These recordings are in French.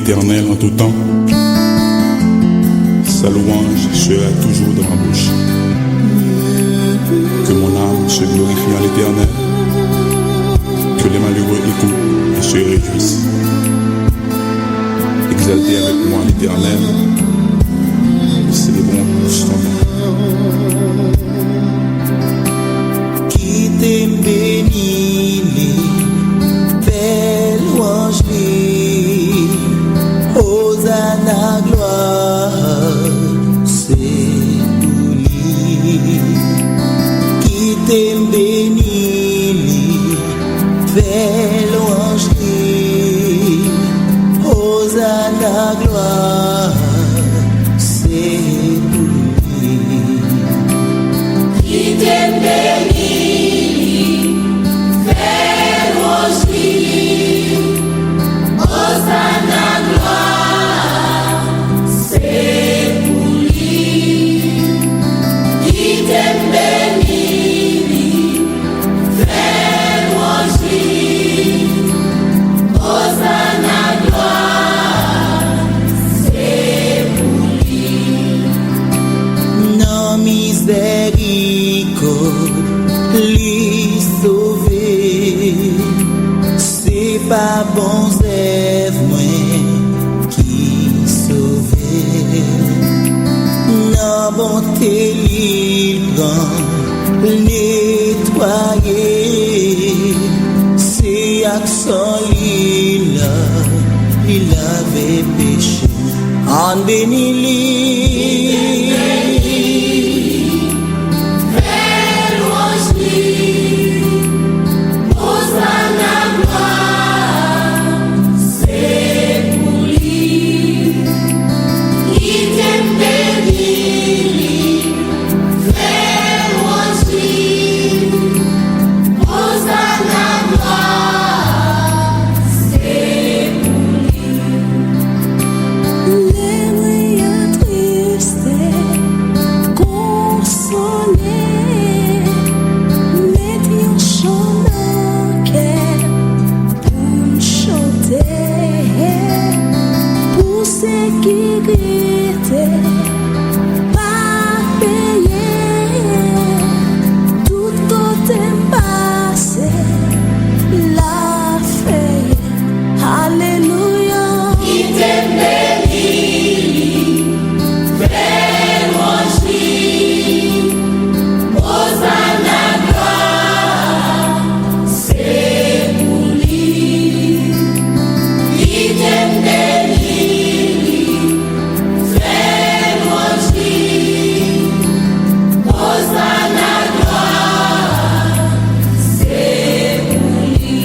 l'Éternel en tout temps. Sa louange sera toujours dans ma bouche. Que mon âme se glorifie en l'Éternel. Que les malheureux écoutent et se réjouissent. Exaltez avec moi l'Éternel. Célébrons son nom. Qui t'aime béni, belle louange, Hosanna gloire, c'est pour lui. Qui t'aime béni, belle louange, Hosanna gloire, c'est pour lui. Qui t'aime béni, belle louange, Hosanna gloire, c'est pour lui. Qui t'aime béni, belle louange, Hosanna gloire, c'est pour lui. Non miséricorde, lui sauver, c'est pas bon zève moi qui sauver. Non bonté l'île prend, nettoyer, c'est accent il avait péché. En béni Belle louange, Hosanna gloire, c'est pour lui. Qui t'aime béni, belle louange, Hosanna gloire, c'est pour lui. Les moyens tristes, consolés, mettez en chant dans cœur pour chanter, pour ceux qui gritaient, pas payer, tout côté passé, la feuille, alléluia. Qui t'aime béni, belle louange, Hosanna gloire, c'est pour lui. Qui t'aime béni, belle louange, Hosanna gloire, c'est pour lui.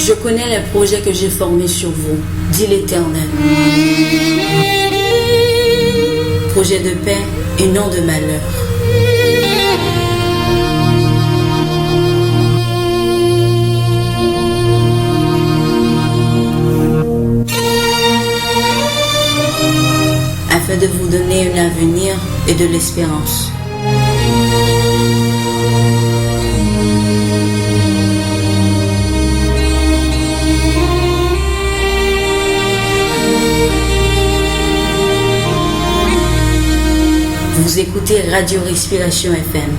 Je connais les projets que j'ai formés sur vous, dit l'Éternel. Projet de paix et non de malheur. Afin de vous donner un avenir et de l'espérance. Vous écoutez Radio Respiration FM.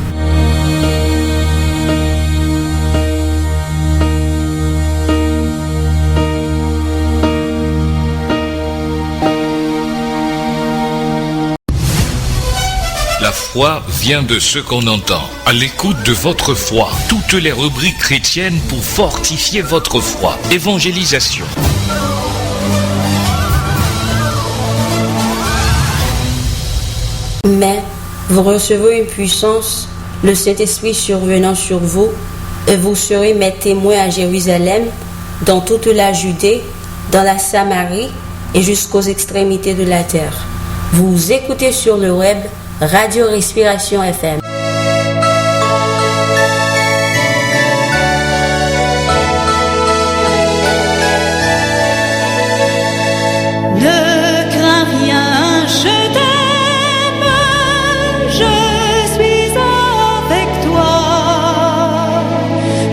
La foi vient de ce qu'on entend. À l'écoute de votre foi, toutes les rubriques chrétiennes pour fortifier votre foi. Évangélisation. Mais vous recevrez une puissance, le Saint-Esprit survenant sur vous, et vous serez mes témoins à Jérusalem, dans toute la Judée, dans la Samarie et jusqu'aux extrémités de la terre. Vous écoutez sur le web Radio Respiration FM. Ne crains rien, je t'aime, je suis avec toi.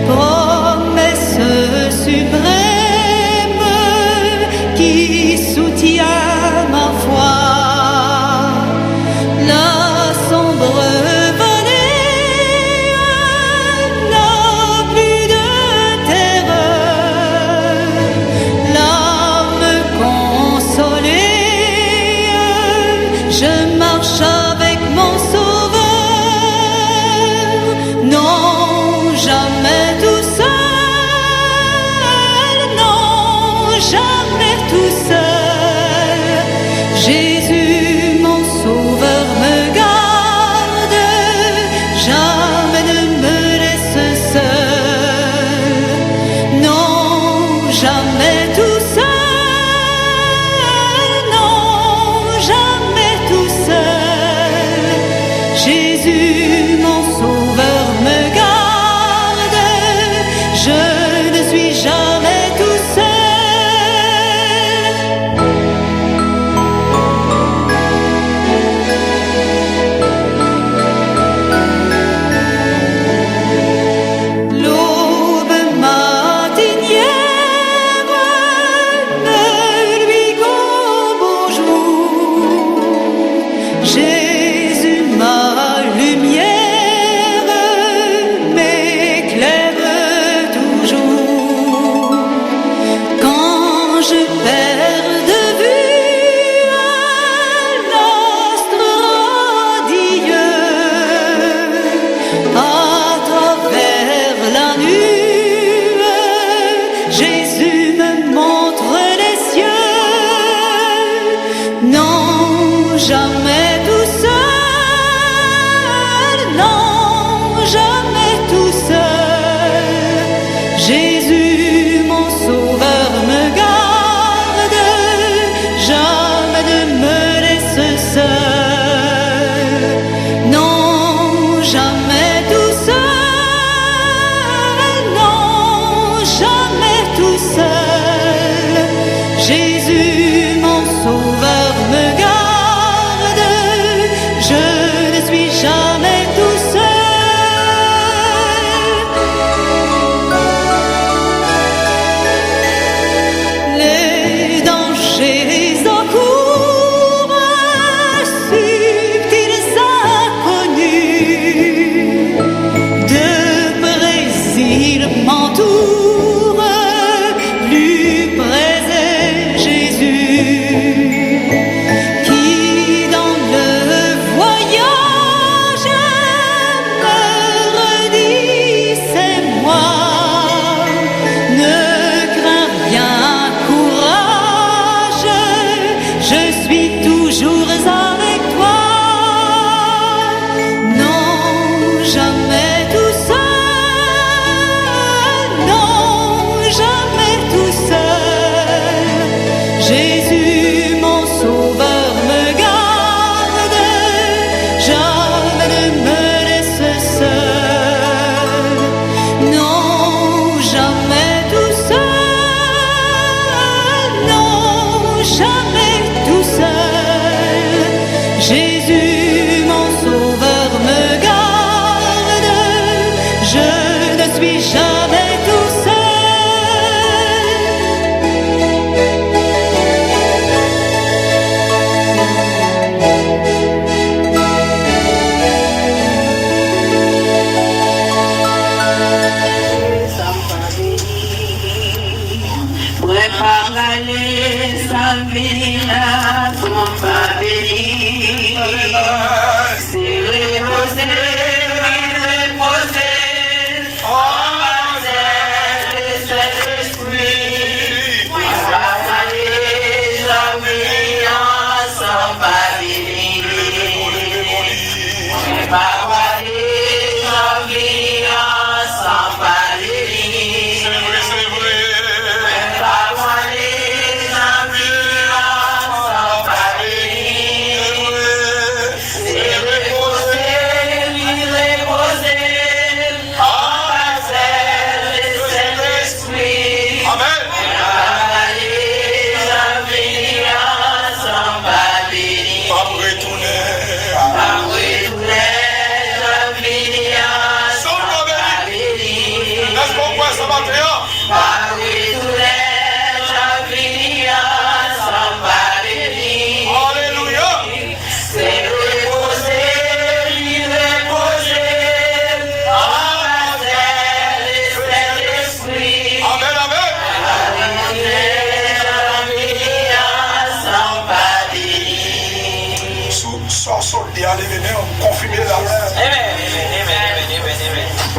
Promesse suprême qui soutient ma foi. La sombre vallée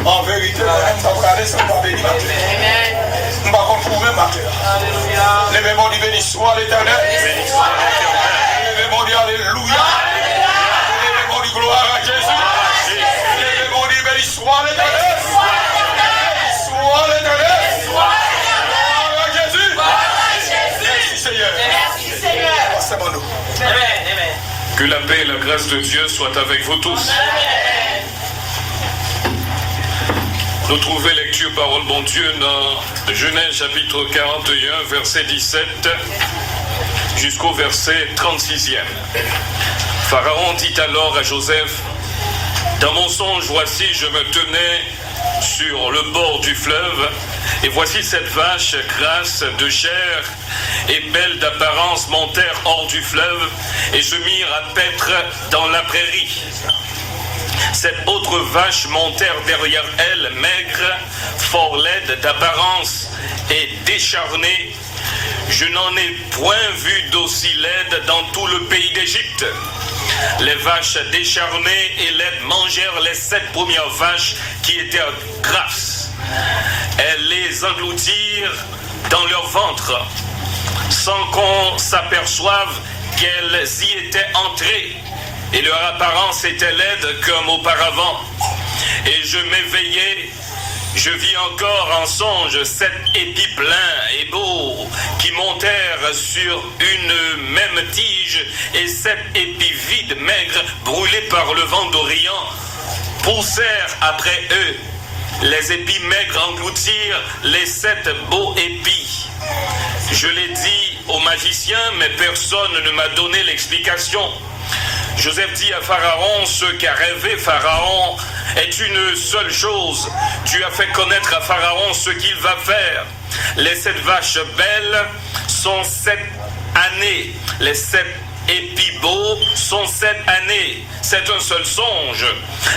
En vérité, on va aller sans pas bénir ma terre. On va confirmer ma terre. Levez-moi du béni soit l'Éternel. Levez-moi du Alléluia. Levez-moi du gloire à Jésus. Levez-moi du béni soit l'Éternel. Soit l'Éternel. Gloire à Jésus. Merci Seigneur. C'est bon nous. Que la paix et la grâce de Dieu soient avec vous tous. Nous trouvons lecture parole bon Dieu dans Genèse chapitre 41 verset 17 jusqu'au verset 36e. Pharaon dit alors à Joseph: dans mon songe, voici, je me tenais sur le bord du fleuve, et voici cette vache grasse de chair et belle d'apparence montèrent hors du fleuve et se mirent à paître dans la prairie. Cette autre vache montèrent derrière elle, maigre, fort laide d'apparence et décharnée. Je n'en ai point vu d'aussi laide dans tout le pays d'Égypte. Les vaches décharnées et laides mangèrent les 7 premières vaches qui étaient grasses. Elles les engloutirent dans leur ventre, sans qu'on s'aperçoive qu'elles y étaient entrées. Et leur apparence était laide comme auparavant. Et je m'éveillai, je vis encore en songe 7 épis pleins et beaux qui montèrent sur une même tige, et 7 épis vides, maigres, brûlés par le vent d'Orient, poussèrent après eux. Les épis maigres engloutirent les 7 beaux épis. Je l'ai dit au magicien, mais personne ne m'a donné l'explication. Joseph dit à Pharaon: ce qu'a rêvé Pharaon est une seule chose. Tu as fait connaître à Pharaon ce qu'il va faire. Les 7 vaches belles sont 7 années. Les 7 épis beaux sont 7 années. C'est un seul songe.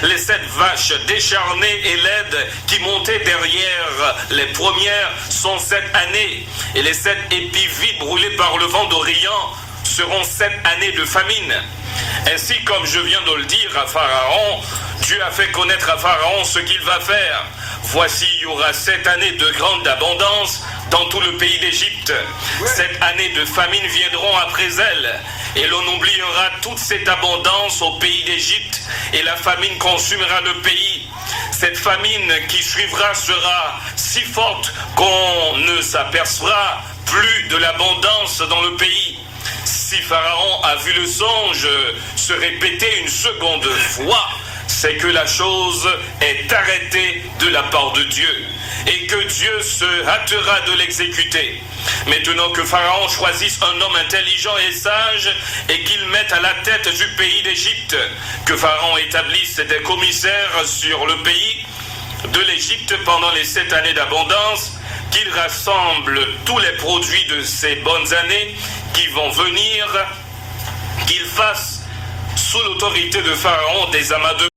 Les 7 vaches décharnées et laides qui montaient derrière les premières sont 7 années. Et les 7 épis vides brûlés par le vent d'Orient seront 7 années de famine. Ainsi, comme je viens de le dire à Pharaon, Dieu a fait connaître à Pharaon ce qu'il va faire. Voici, il y aura 7 années de grande abondance dans tout le pays d'Égypte. 7 années de famine viendront après elles, et l'on oubliera toute cette abondance au pays d'Égypte, et la famine consumera le pays. Cette famine qui suivra sera si forte qu'on ne s'apercevra plus de l'abondance dans le pays. Si Pharaon a vu le songe se répéter une seconde fois, c'est que la chose est arrêtée de la part de Dieu et que Dieu se hâtera de l'exécuter. Maintenant que Pharaon choisisse un homme intelligent et sage et qu'il mette à la tête du pays d'Égypte, que Pharaon établisse des commissaires sur le pays de l'Égypte pendant les 7 années d'abondance, qu'il rassemble tous les produits de ces bonnes années qui vont venir, qu'il fasse sous l'autorité de Pharaon des amas de